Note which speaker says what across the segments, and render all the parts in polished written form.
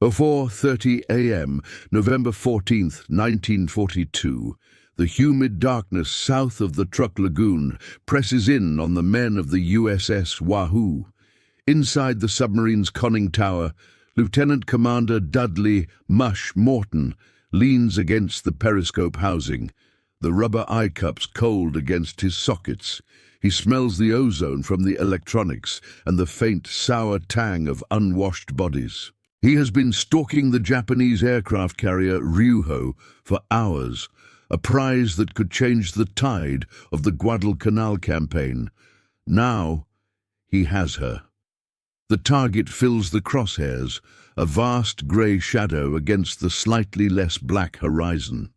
Speaker 1: 4:30 a.m., November 14th, 1942, the humid darkness south of the Truk Lagoon presses in on the men of the USS Wahoo. Inside the submarine's conning tower, Lieutenant Commander Dudley "Mush" Morton leans against the periscope housing, the rubber eye cups cold against his sockets. He smells the ozone from the electronics and the faint, sour tang of unwashed bodies. He has been stalking the Japanese aircraft carrier Ryuho for hours, a prize that could change the tide of the Guadalcanal campaign. Now he has her. The target fills the crosshairs, a vast grey shadow against the slightly less black horizon.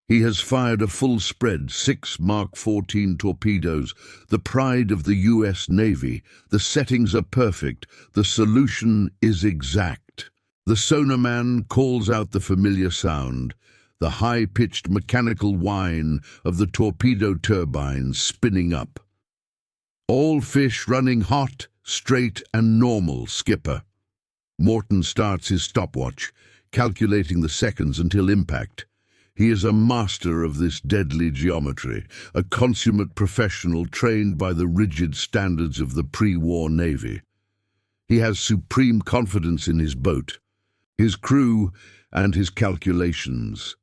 Speaker 1: He has fired a full spread 6 Mark 14 torpedoes, the pride of the US Navy. The settings are perfect, the solution is exact. The sonarman calls out the familiar sound, the high-pitched mechanical whine of the torpedo turbines spinning up. All fish running hot, straight and normal, Skipper. Morton starts his stopwatch, calculating the seconds until impact. He is a master of this deadly geometry, a consummate professional trained by the rigid standards of the pre-war Navy. He has supreme confidence in his boat, his crew, and his calculations.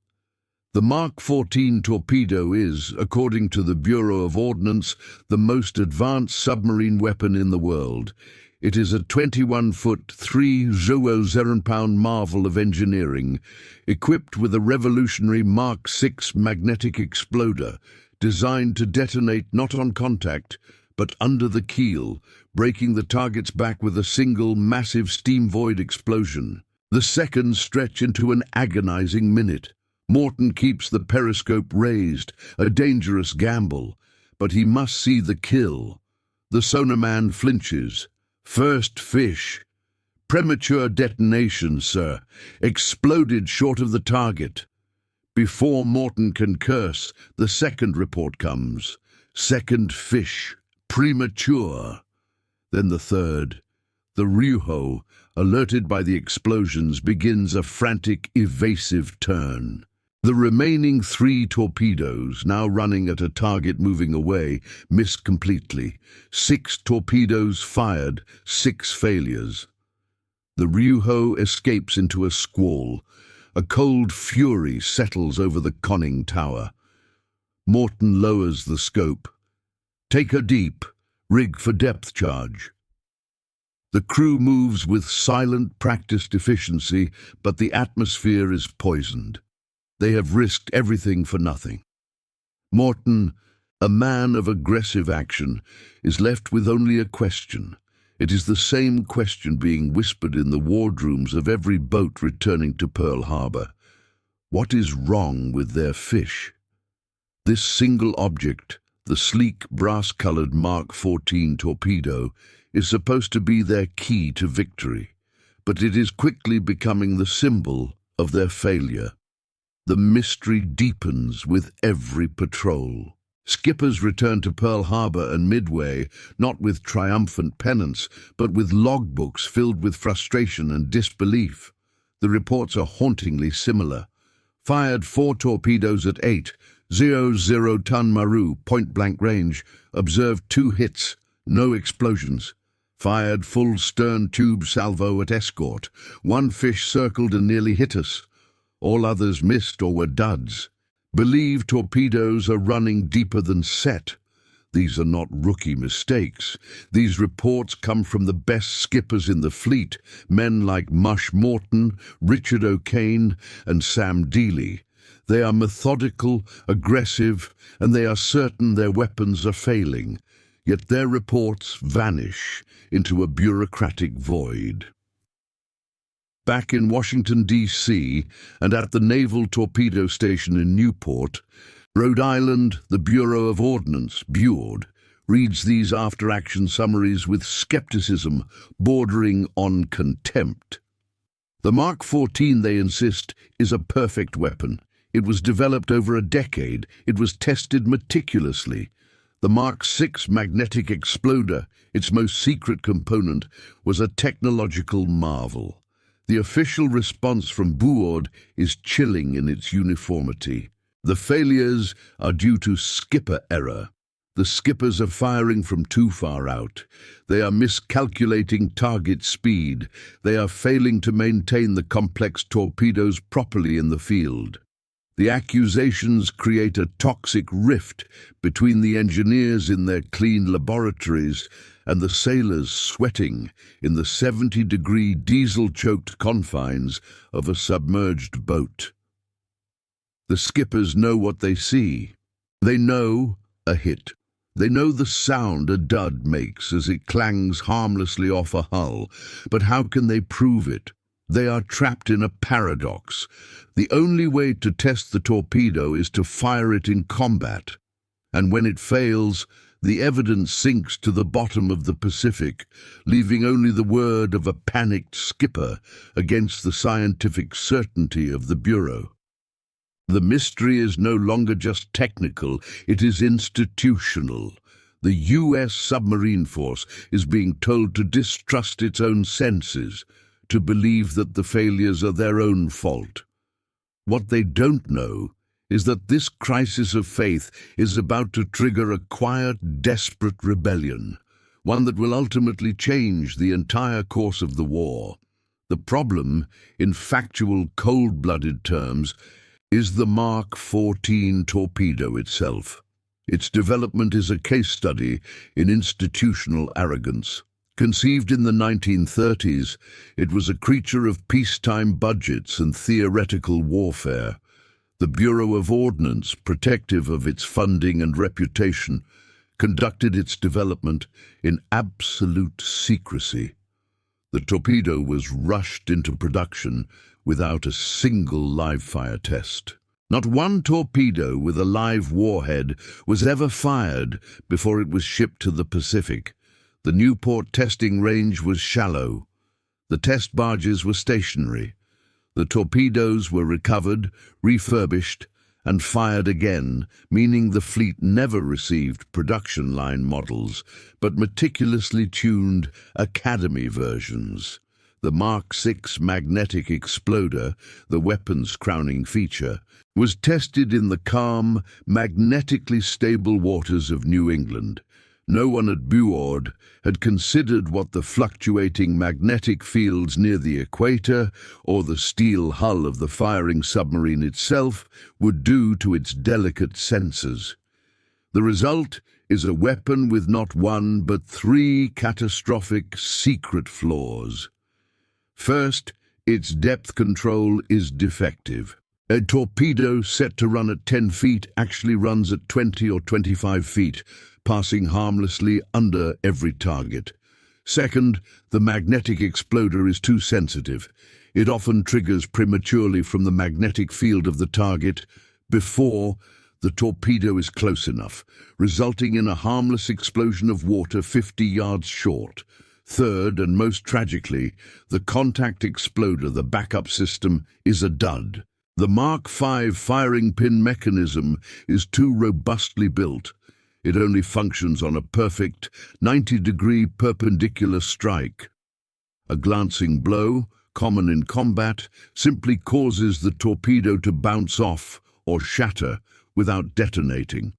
Speaker 1: The Mark 14 torpedo is, according to the Bureau of Ordnance, the most advanced submarine weapon in the world. It is a 21-foot, 3,000-pound marvel of engineering, equipped with a revolutionary Mark 6 magnetic exploder, designed to detonate not on contact, but under the keel, breaking the target's back with a single massive steam void explosion. The seconds stretch into an agonizing minute. Morton keeps the periscope raised, a dangerous gamble, but he must see the kill. The sonarman flinches. First fish. Premature detonation, sir. Exploded short of the target. Before Morton can curse, the second report comes. Second fish. Premature. Then the third. The Ryuho, alerted by the explosions, begins a frantic, evasive turn. The remaining 3 torpedoes, now running at a target moving away, miss completely. 6 torpedoes fired, 6 failures. The Ryuho escapes into a squall. A cold fury settles over the conning tower. Morton lowers the scope. Take her deep. Rig for depth charge. The crew moves with silent, practiced efficiency, but the atmosphere is poisoned. They have risked everything for nothing. Morton, a man of aggressive action, is left with only a question. It is the same question being whispered in the wardrooms of every boat returning to Pearl Harbor. What is wrong with their fish? This single object, the sleek, brass-colored Mark 14 torpedo, is supposed to be their key to victory, but it is quickly becoming the symbol of their failure. The mystery deepens with every patrol. Skippers return to Pearl Harbor and Midway, not with triumphant pennants, but with logbooks filled with frustration and disbelief. The reports are hauntingly similar. Fired 4 torpedoes at 8,000-ton Maru, point-blank range. Observed 2 hits, no explosions. Fired full stern tube salvo at escort. 1 fish circled and nearly hit us. All others missed or were duds. Believe torpedoes are running deeper than set. These are not rookie mistakes. These reports come from the best skippers in the fleet, men like Mush Morton, Richard O'Kane, and Sam Dealey. They are methodical, aggressive, and they are certain their weapons are failing. Yet their reports vanish into a bureaucratic void. Back in Washington, D.C., and at the Naval Torpedo Station in Newport, Rhode Island, the Bureau of Ordnance, BUORD, reads these after-action summaries with skepticism bordering on contempt. The Mark 14, they insist, is a perfect weapon. It was developed over a decade. It was tested meticulously. The Mark 6 magnetic exploder, its most secret component, was a technological marvel. The official response from board is chilling in its uniformity. The failures are due to skipper error. The skippers are firing from too far out. They are miscalculating target speed. They are failing to maintain the complex torpedoes properly in the field. The accusations create a toxic rift between the engineers in their clean laboratories and the sailors sweating in the 70-degree diesel-choked confines of a submerged boat. The skippers know what they see. They know a hit. They know the sound a dud makes as it clangs harmlessly off a hull, but how can they prove it? They are trapped in a paradox. The only way to test the torpedo is to fire it in combat, and when it fails, the evidence sinks to the bottom of the Pacific, leaving only the word of a panicked skipper against the scientific certainty of the Bureau. The mystery is no longer just technical, it is institutional. The U.S. submarine force is being told to distrust its own senses, to believe that the failures are their own fault. What they don't know is that this crisis of faith is about to trigger a quiet, desperate rebellion, one that will ultimately change the entire course of the war. The problem, in factual, cold-blooded terms, is the Mark 14 torpedo itself. Its development is a case study in institutional arrogance. Conceived in the 1930s, it was a creature of peacetime budgets and theoretical warfare. The Bureau of Ordnance, protective of its funding and reputation, conducted its development in absolute secrecy. The torpedo was rushed into production without a single live-fire test. Not one torpedo with a live warhead was ever fired before it was shipped to the Pacific. The Newport testing range was shallow. The test barges were stationary. The torpedoes were recovered, refurbished, and fired again, meaning the fleet never received production line models, but meticulously tuned academy versions. The Mark 6 magnetic exploder, the weapon's crowning feature, was tested in the calm, magnetically stable waters of New England. No one at Buord had considered what the fluctuating magnetic fields near the equator or the steel hull of the firing submarine itself would do to its delicate sensors. The result is a weapon with not one but three catastrophic secret flaws. First, its depth control is defective. A torpedo set to run at 10 feet actually runs at 20 or 25 feet, passing harmlessly under every target. Second, the magnetic exploder is too sensitive. It often triggers prematurely from the magnetic field of the target before the torpedo is close enough, resulting in a harmless explosion of water 50 yards short. Third, and most tragically, the contact exploder, the backup system, is a dud. The Mark 5 firing pin mechanism is too robustly built. It only functions on a perfect 90-degree perpendicular strike. A glancing blow, common in combat, simply causes the torpedo to bounce off or shatter without detonating.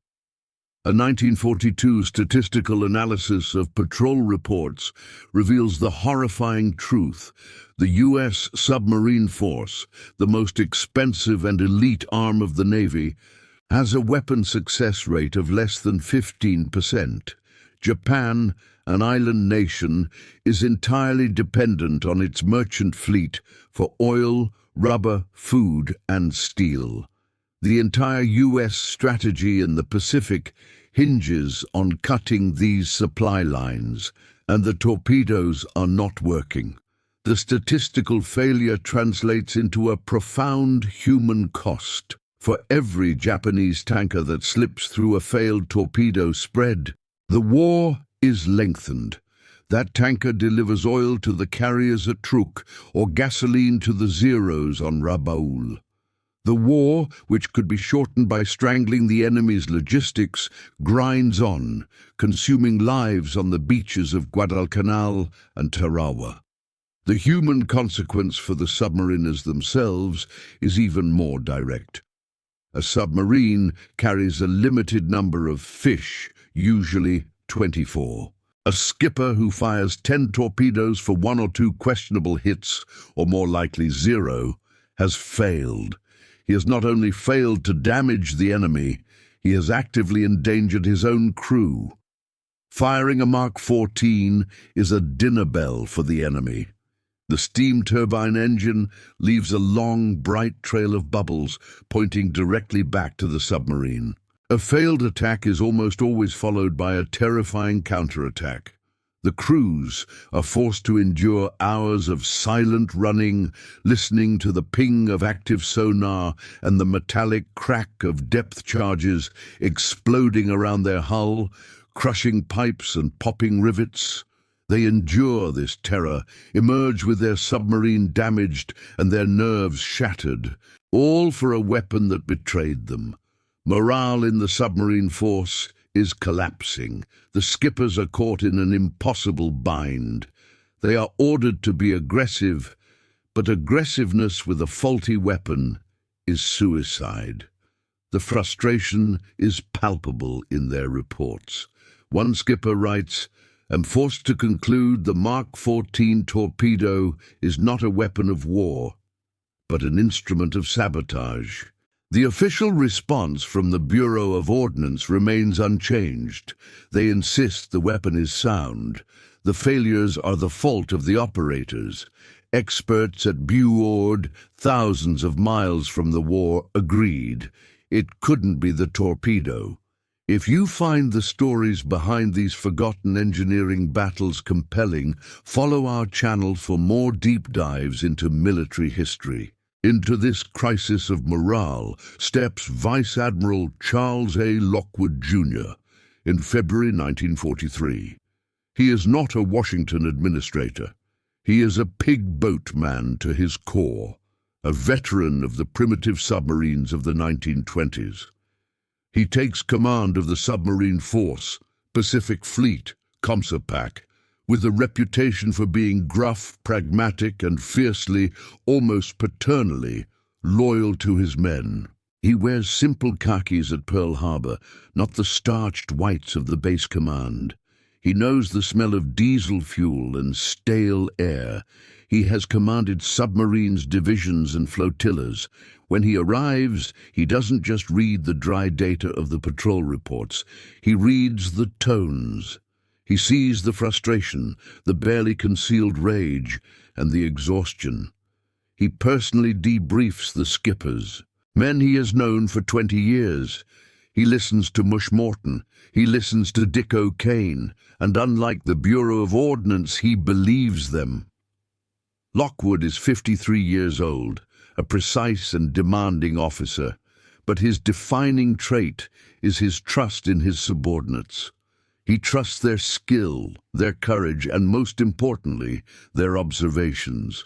Speaker 1: A 1942 statistical analysis of patrol reports reveals the horrifying truth. The U.S. submarine force, the most expensive and elite arm of the Navy, has a weapon success rate of less than 15%. Japan, an island nation, is entirely dependent on its merchant fleet for oil, rubber, food, and steel. The entire U.S. strategy in the Pacific hinges on cutting these supply lines, and the torpedoes are not working. The statistical failure translates into a profound human cost. For every Japanese tanker that slips through a failed torpedo spread, the war is lengthened. That tanker delivers oil to the carriers at Truk or gasoline to the Zeros on Rabaul. The war, which could be shortened by strangling the enemy's logistics, grinds on, consuming lives on the beaches of Guadalcanal and Tarawa. The human consequence for the submariners themselves is even more direct. A submarine carries a limited number of fish, usually 24. A skipper who fires 10 torpedoes for 1 or 2 questionable hits, or more likely 0, has failed. He has not only failed to damage the enemy, he has actively endangered his own crew. Firing a Mark 14 is a dinner bell for the enemy. The steam turbine engine leaves a long, bright trail of bubbles pointing directly back to the submarine. A failed attack is almost always followed by a terrifying counterattack. The crews are forced to endure hours of silent running, listening to the ping of active sonar and the metallic crack of depth charges exploding around their hull, crushing pipes and popping rivets. They endure this terror, emerge with their submarine damaged and their nerves shattered, all for a weapon that betrayed them. Morale in the submarine force is collapsing. The skippers are caught in an impossible bind. They are ordered to be aggressive, but aggressiveness with a faulty weapon is suicide. The frustration is palpable in their reports. One skipper writes, "I'm forced to conclude the Mark 14 torpedo is not a weapon of war, but an instrument of sabotage." The official response from the Bureau of Ordnance remains unchanged. They insist the weapon is sound. The failures are the fault of the operators. Experts at Buord, thousands of miles from the war, agreed. It couldn't be the torpedo. If you find the stories behind these forgotten engineering battles compelling, follow our channel for more deep dives into military history. Into this crisis of morale steps Vice Admiral Charles A. Lockwood, Jr. in February 1943. He is not a Washington administrator. He is a pig boat man to his core, a veteran of the primitive submarines of the 1920s. He takes command of the submarine force, Pacific Fleet, COMSOPAC, with a reputation for being gruff, pragmatic, and fiercely, almost paternally, loyal to his men. He wears simple khakis at Pearl Harbor, not the starched whites of the base command. He knows the smell of diesel fuel and stale air. He has commanded submarines, divisions, and flotillas. When he arrives, he doesn't just read the dry data of the patrol reports. He reads the tones. He sees the frustration, the barely concealed rage, and the exhaustion. He personally debriefs the skippers, men he has known for 20 years. He listens to Mush Morton. He listens to Dick O'Kane, and unlike the Bureau of Ordnance, he believes them. Lockwood is 53 years old, a precise and demanding officer, but his defining trait is his trust in his subordinates. He trusts their skill, their courage, and most importantly, their observations.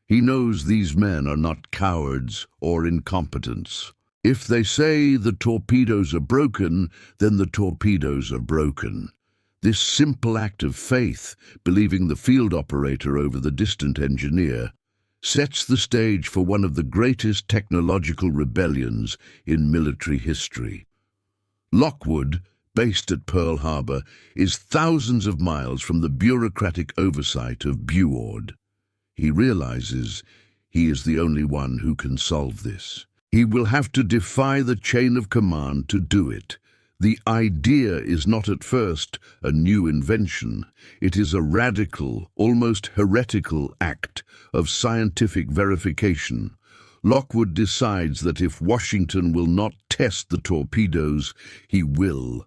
Speaker 1: He knows these men are not cowards or incompetents. If they say the torpedoes are broken, then the torpedoes are broken. This simple act of faith, believing the field operator over the distant engineer, sets the stage for one of the greatest technological rebellions in military history. Lockwood, based at Pearl Harbor, is thousands of miles from the bureaucratic oversight of Buord. He realizes he is the only one who can solve this. He will have to defy the chain of command to do it. The idea is not at first a new invention. It is a radical, almost heretical act of scientific verification. Lockwood decides that if Washington will not test the torpedoes, he will.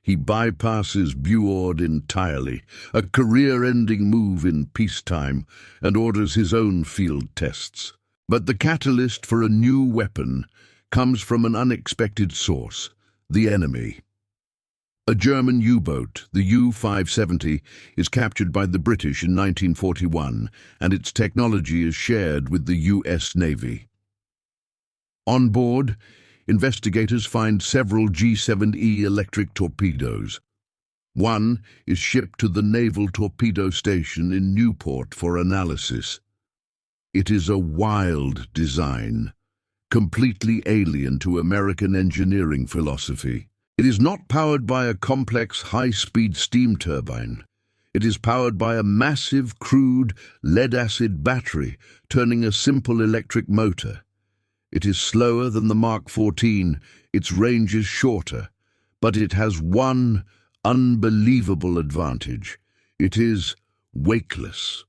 Speaker 1: He bypasses Buord entirely, a career-ending move in peacetime, and orders his own field tests. But the catalyst for a new weapon comes from an unexpected source: the enemy. A German U-boat, the U-570, is captured by the British in 1941, and its technology is shared with the US Navy. On board, investigators find several G7E electric torpedoes. One is shipped to the Naval Torpedo Station in Newport for analysis. It is a wild design, completely alien to American engineering philosophy. It is not powered by a complex high-speed steam turbine. It is powered by a massive, crude, lead-acid battery, turning a simple electric motor. It is slower than the Mark 14, its range is shorter, but it has one unbelievable advantage. It is wakeless.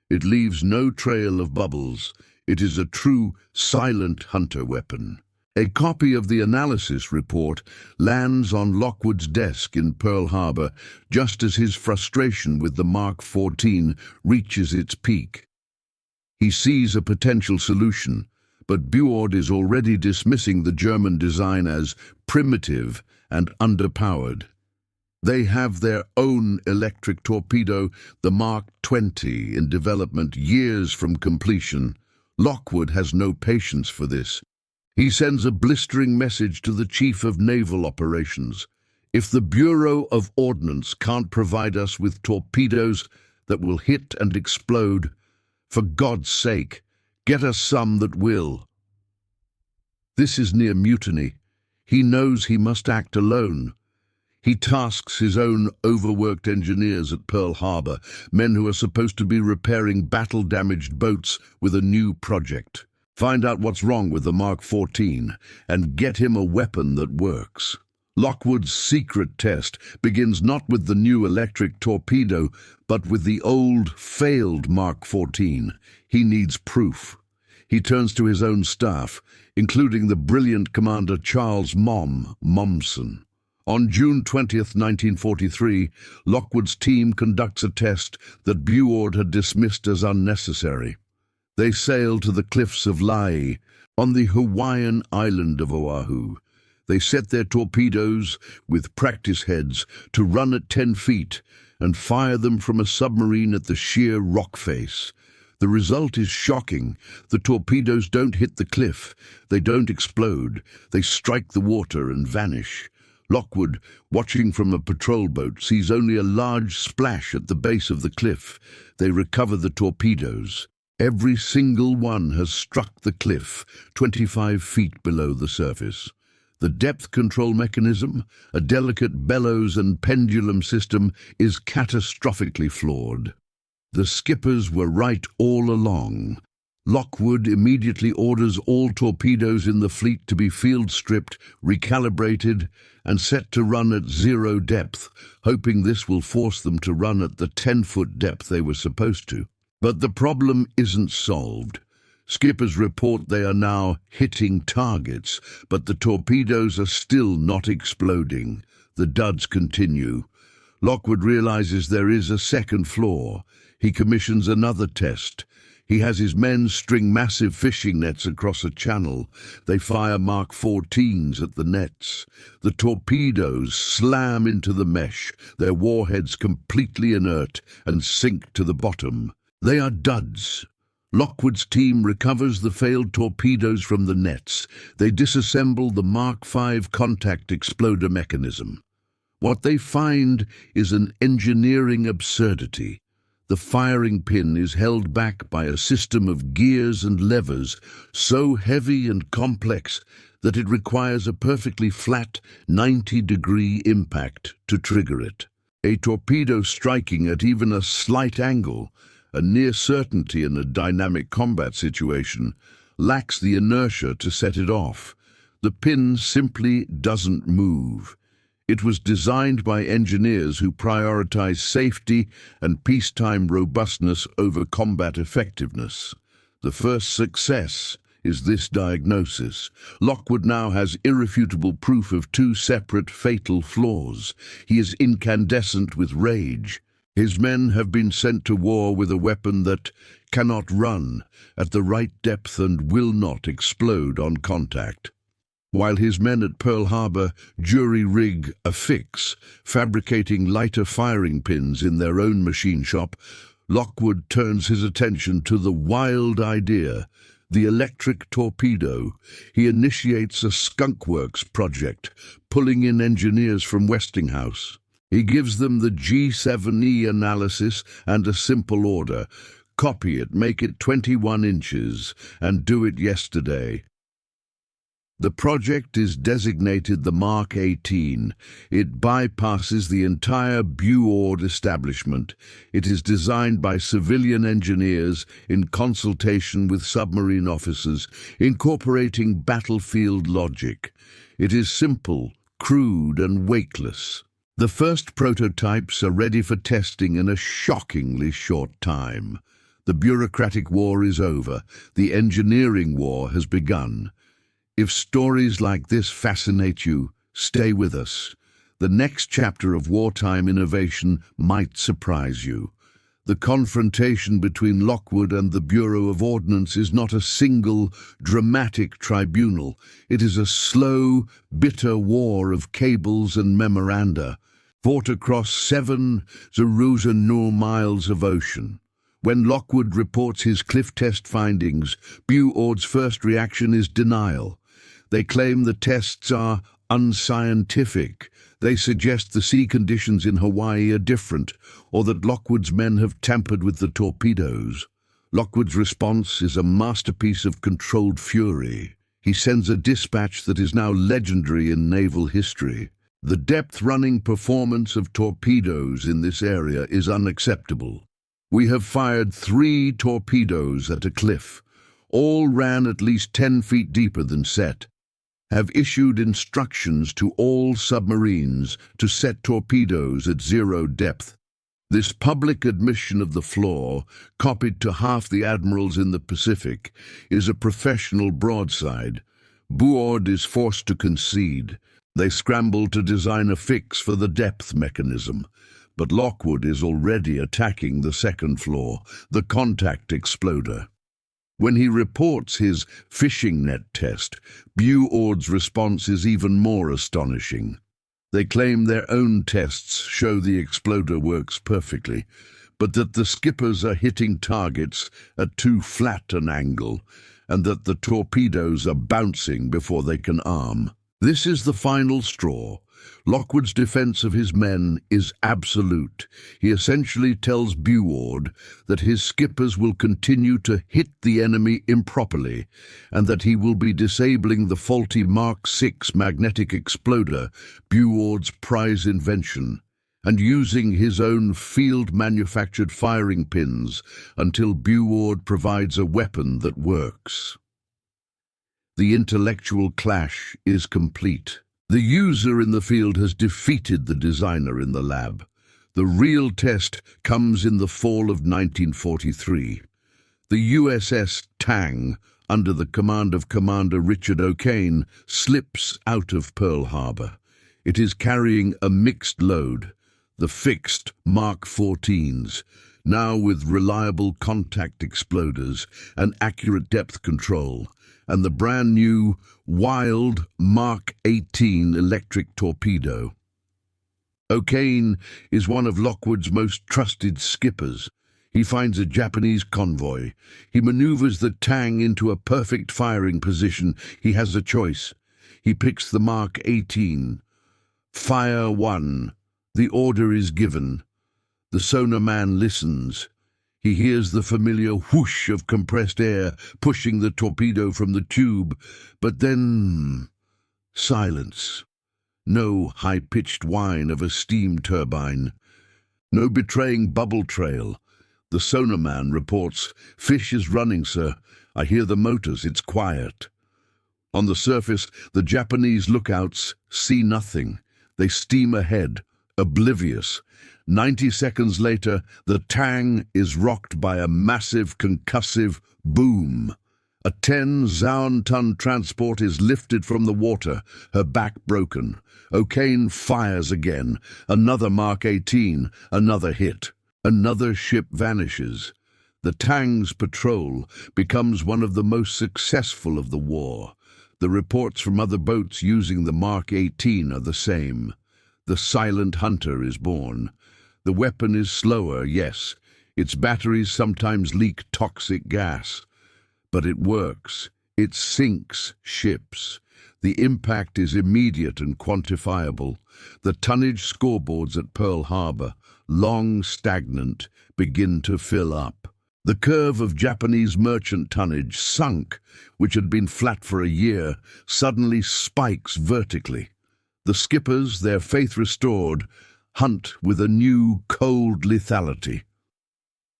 Speaker 1: It leaves no trail of bubbles. It is a true silent hunter weapon. A copy of the analysis report lands on Lockwood's desk in Pearl Harbor just as his frustration with the Mark 14 reaches its peak. He sees a potential solution, but Buord is already dismissing the German design as primitive and underpowered. They have their own electric torpedo, the Mark 20, in development years from completion. Lockwood has no patience for this. He sends a blistering message to the Chief of Naval Operations. If the Bureau of Ordnance can't provide us with torpedoes that will hit and explode, for God's sake, get us some that will. This is near mutiny. He knows he must act alone. He tasks his own overworked engineers at Pearl Harbor, men who are supposed to be repairing battle-damaged boats, with a new project. Find out what's wrong with the Mark 14 and get him a weapon that works. Lockwood's secret test begins not with the new electric torpedo, but with the old, failed Mark 14. He needs proof. He turns to his own staff, including the brilliant Commander Charles Momson. On June 20th, 1943, Lockwood's team conducts a test that Buord had dismissed as unnecessary. They sail to the cliffs of Lae, on the Hawaiian island of Oahu. They set their torpedoes, with practice heads, to run at 10 feet and fire them from a submarine at the sheer rock face. The result is shocking. The torpedoes don't hit the cliff. They don't explode. They strike the water and vanish. Lockwood, watching from a patrol boat, sees only a large splash at the base of the cliff. They recover the torpedoes. Every single one has struck the cliff, 25 feet below the surface. The depth control mechanism, a delicate bellows and pendulum system, is catastrophically flawed. The skippers were right all along. Lockwood immediately orders all torpedoes in the fleet to be field-stripped, recalibrated, and set to run at 0 depth, hoping this will force them to run at the 10-foot depth they were supposed to. But the problem isn't solved. Skippers report they are now hitting targets, but the torpedoes are still not exploding. The duds continue. Lockwood realizes there is a second flaw. He commissions another test. He has his men string massive fishing nets across a channel. They fire Mark 14s at the nets. The torpedoes slam into the mesh, their warheads completely inert, and sink to the bottom. They are duds. Lockwood's team recovers the failed torpedoes from the nets. They disassemble the Mark 5 contact exploder mechanism. What they find is an engineering absurdity. The firing pin is held back by a system of gears and levers so heavy and complex that it requires a perfectly flat 90-degree impact to trigger it. A torpedo striking at even a slight angle, a near certainty in a dynamic combat situation, lacks the inertia to set it off. The pin simply doesn't move. It was designed by engineers who prioritize safety and peacetime robustness over combat effectiveness. The first success is this diagnosis. Lockwood now has irrefutable proof of 2 separate fatal flaws. He is incandescent with rage. His men have been sent to war with a weapon that cannot run at the right depth and will not explode on contact. While his men at Pearl Harbor jury-rig a fix, fabricating lighter firing pins in their own machine shop, Lockwood turns his attention to the wild idea, the electric torpedo. He initiates a skunkworks project, pulling in engineers from Westinghouse. He gives them the G7E analysis and a simple order. Copy it, make it 21 inches, and do it yesterday. The project is designated the Mark 18. It bypasses the entire Buord establishment. It is designed by civilian engineers in consultation with submarine officers, incorporating battlefield logic. It is simple, crude, and weightless. The first prototypes are ready for testing in a shockingly short time. The bureaucratic war is over. The engineering war has begun. If stories like this fascinate you, stay with us. The next chapter of wartime innovation might surprise you. The confrontation between Lockwood and the Bureau of Ordnance is not a single, dramatic tribunal. It is a slow, bitter war of cables and memoranda, fought across 7 Zerusanur miles of ocean. When Lockwood reports his cliff test findings, Buord's first reaction is denial. They claim the tests are unscientific. They suggest the sea conditions in Hawaii are different, or that Lockwood's men have tampered with the torpedoes. Lockwood's response is a masterpiece of controlled fury. He sends a dispatch that is now legendary in naval history. The depth-running performance of torpedoes in this area is unacceptable. We have fired 3 torpedoes at a cliff. All ran at least 10 feet deeper than set. Have issued instructions to all submarines to set torpedoes at 0 depth. This public admission of the flaw, copied to half the admirals in the Pacific, is a professional broadside. Buord is forced to concede. They scramble to design a fix for the depth mechanism. But Lockwood is already attacking the second flaw, the contact exploder. When he reports his fishing net test, Buord's response is even more astonishing. They claim their own tests show the exploder works perfectly, but that the skippers are hitting targets at too flat an angle, and that the torpedoes are bouncing before they can arm. This is the final straw. Lockwood's defense of his men is absolute. He essentially tells Buord that his skippers will continue to hit the enemy improperly, and that he will be disabling the faulty Mark 6 magnetic exploder, Buord's prize invention, and using his own field-manufactured firing pins until Buord provides a weapon that works. The intellectual clash is complete. The user in the field has defeated the designer in the lab. The real test comes in the fall of 1943. The USS Tang, under the command of Commander Richard O'Kane, slips out of Pearl Harbor. It is carrying a mixed load, the fixed Mark 14s, now with reliable contact exploders and accurate depth control, and the brand new Wild Mark 18 electric torpedo. O'Kane is one of Lockwood's most trusted skippers. He finds a Japanese convoy. He maneuvers the Tang into a perfect firing position. He has a choice. He picks the Mark 18. Fire 1. The order is given. The sonar man listens. He hears the familiar whoosh of compressed air pushing the torpedo from the tube, but then silence. No high-pitched whine of a steam turbine. No betraying bubble trail. The sonar man reports, "Fish is running, sir. I hear the motors. It's quiet." On the surface, the Japanese lookouts see nothing. They steam ahead, oblivious. 90 seconds later, the Tang is rocked by a massive concussive boom. A 10,000-ton transport is lifted from the water, her back broken. O'Kane fires again. Another Mark 18, another hit. Another ship vanishes. The Tang's patrol becomes one of the most successful of the war. The reports from other boats using the Mark 18 are the same. The silent hunter is born. The weapon is slower, yes. Its batteries sometimes leak toxic gas. But it works. It sinks ships. The impact is immediate and quantifiable. The tonnage scoreboards at Pearl Harbor, long stagnant, begin to fill up. The curve of Japanese merchant tonnage, Sank, which had been flat for a year, suddenly spikes vertically. The skippers, their faith restored, hunt with a new, cold lethality.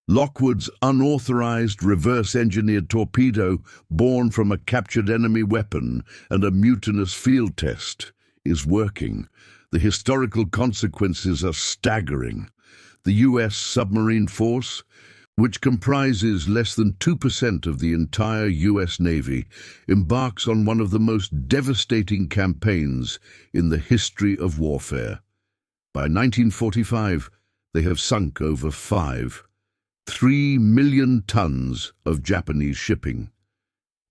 Speaker 1: Lockwood's unauthorized reverse-engineered torpedo, born from a captured enemy weapon and a mutinous field test, is working. The historical consequences are staggering. The U.S. submarine force, which comprises less than 2% of the entire U.S. Navy, embarks on one of the most devastating campaigns in the history of warfare. By 1945, they have sunk over 3 million tons of Japanese shipping.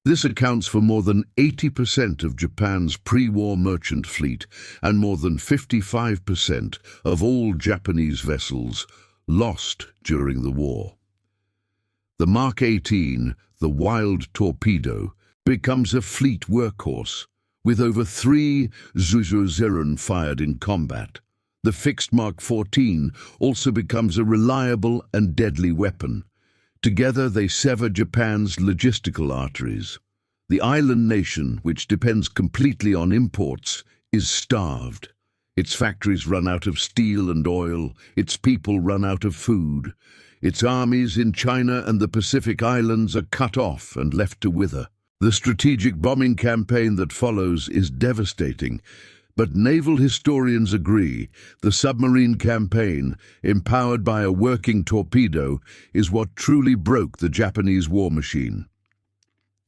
Speaker 1: This accounts for more than 80% of Japan's pre-war merchant fleet and more than 55% of all Japanese vessels lost during the war. The Mark 18, the Wild Torpedo, becomes a fleet workhorse, with over 3 Zuzurun fired in combat. The fixed Mark 14 also becomes a reliable and deadly weapon. Together they sever Japan's logistical arteries. The island nation, which depends completely on imports, is starved. Its factories run out of steel and oil, its people run out of food. Its armies in China and the Pacific Islands are cut off and left to wither. The strategic bombing campaign that follows is devastating, but naval historians agree the submarine campaign, empowered by a working torpedo, is what truly broke the Japanese war machine.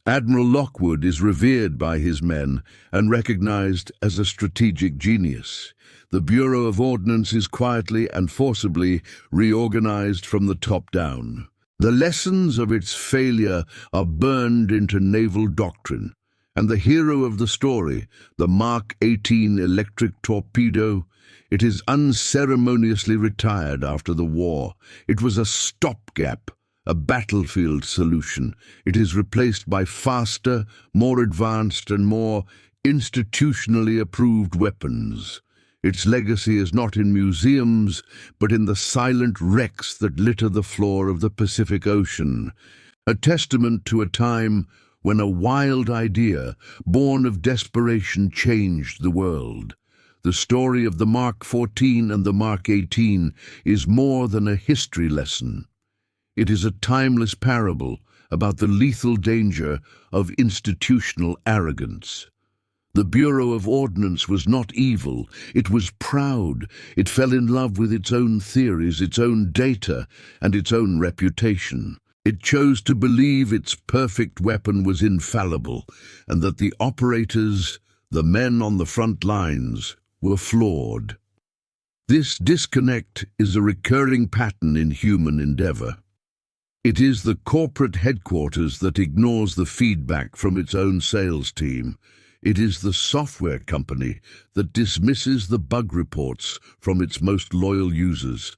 Speaker 1: Admiral Lockwood is revered by his men and recognized as a strategic genius. The Bureau of Ordnance is quietly and forcibly reorganized from the top down. The lessons of its failure are burned into naval doctrine, and the hero of the story, the Mark 18 electric torpedo, it is unceremoniously retired after the war. It was a stopgap, a battlefield solution. It is replaced by faster, more advanced and more institutionally approved weapons. Its legacy is not in museums, but in the silent wrecks that litter the floor of the Pacific Ocean, a testament to a time when a wild idea, born of desperation, changed the world. The story of the Mark 14 and the Mark 18 is more than a history lesson. It is a timeless parable about the lethal danger of institutional arrogance. The Bureau of Ordnance was not evil, it was proud. It fell in love with its own theories, its own data, and its own reputation. It chose to believe its perfect weapon was infallible, and that the operators, the men on the front lines, were flawed. This disconnect is a recurring pattern in human endeavor. It is the corporate headquarters that ignores the feedback from its own sales team. It is the software company that dismisses the bug reports from its most loyal users.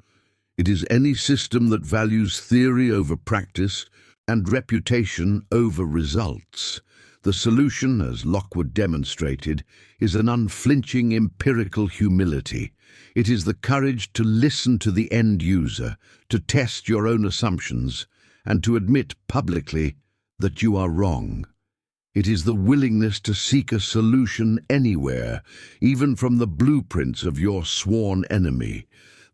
Speaker 1: It is any system that values theory over practice and reputation over results. The solution, as Lockwood demonstrated, is an unflinching empirical humility. It is the courage to listen to the end user, to test your own assumptions, and to admit publicly that you are wrong. It is the willingness to seek a solution anywhere, even from the blueprints of your sworn enemy.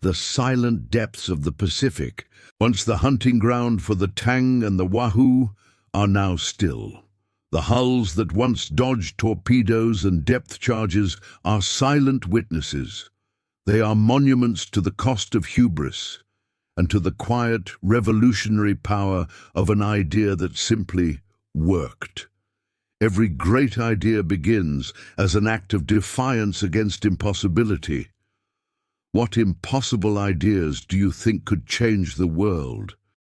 Speaker 1: The silent depths of the Pacific, once the hunting ground for the Tang and the Wahoo, are now still. The hulls that once dodged torpedoes and depth charges are silent witnesses. They are monuments to the cost of hubris and to the quiet, revolutionary power of an idea that simply worked. Every great idea begins as an act of defiance against impossibility. What impossible ideas do you think could change the world?